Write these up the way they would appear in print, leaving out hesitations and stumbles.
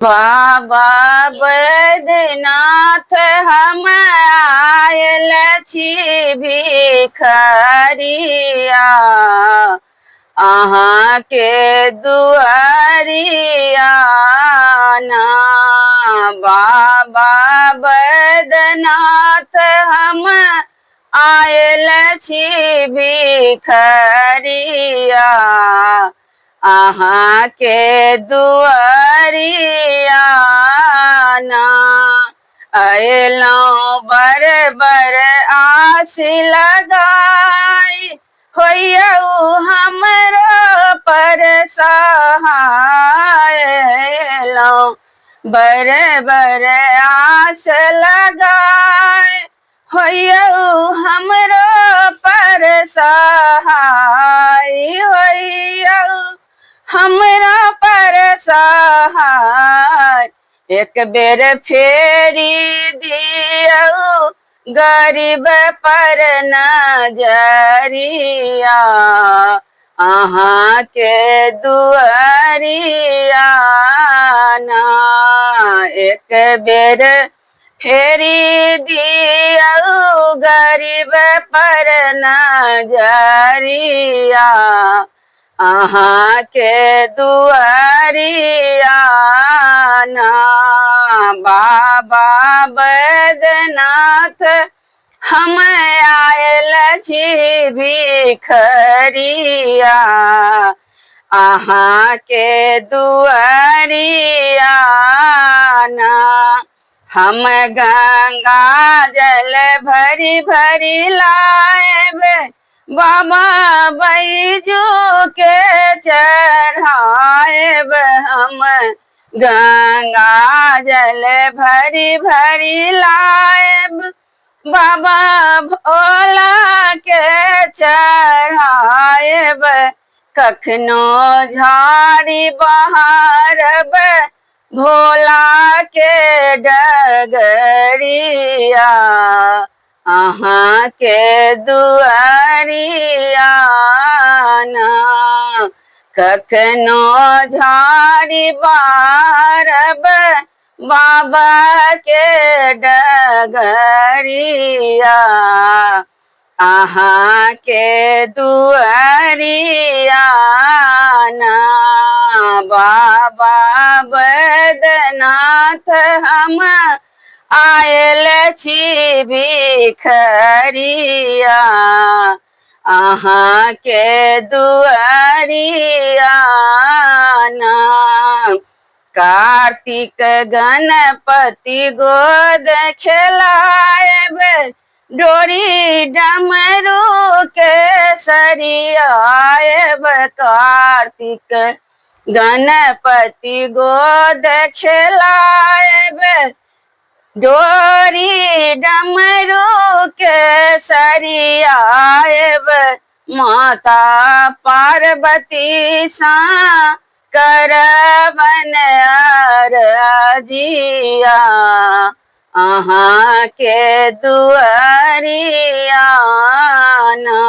बाबा बैद्यनाथ हम आयल छी भिखरिया अहाँ के दुआरिया ना। बाबा बैद्यनाथ हम आयल छी भिखरिया अहाँ के दुआरिया ना। अयलौं बर बर आस लगाई होइयौ हमरो पर सहाय। अयलौं बर बर आस लगाई होइयौ हमरो पर सहाय। होइयौ हमरा पर सहाय एक बेर फेरी दियौ गरीब पर नजरिया अहाँ के दुआरिया ना। एक बेर फेरी दियौ गरीब पर नजरिया अहाँ के दुआरिया ना। बाबा बैद्यनाथ हम आयल छी भिखरिया अहाँ के दुआरिया ना। हम गंगा जल भरी भरी लाएब बाबा बैजू के चढ़ाएब। हम गंगा जल भरी भरी लाएब बाबा भोला के चढ़ाएब। कखनो झाड़ी बहारब भोला के डगरिया अहाँ के दुआरिया ना। कखनो झाड़ी बहारब बाबा के डगरिया अहाँ के दुआरिया ना। बाबा बैद्यनाथ हम आयल छी भिखरिया अहाँ के दुआरिया ना। कार्तिक गणपति गोद खेलाएब डोरी डमरू के सरियाएब। कार्तिक गणपति गोद खेलाएब डोरी डमरू के सरियाएब। माता पार्वती सा करबन अरजिया अहाँ के दुआरिया ना।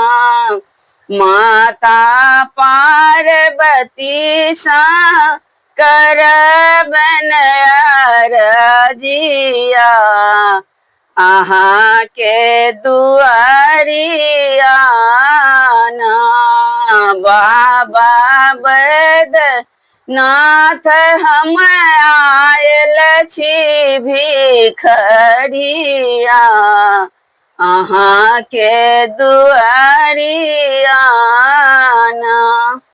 माता पार्वती सा करबन अरजिया अहाँ के दुआरिया ना। बाबा बैद्यनाथ हम आयल छी भिखरिया अहाँ के दुआरिया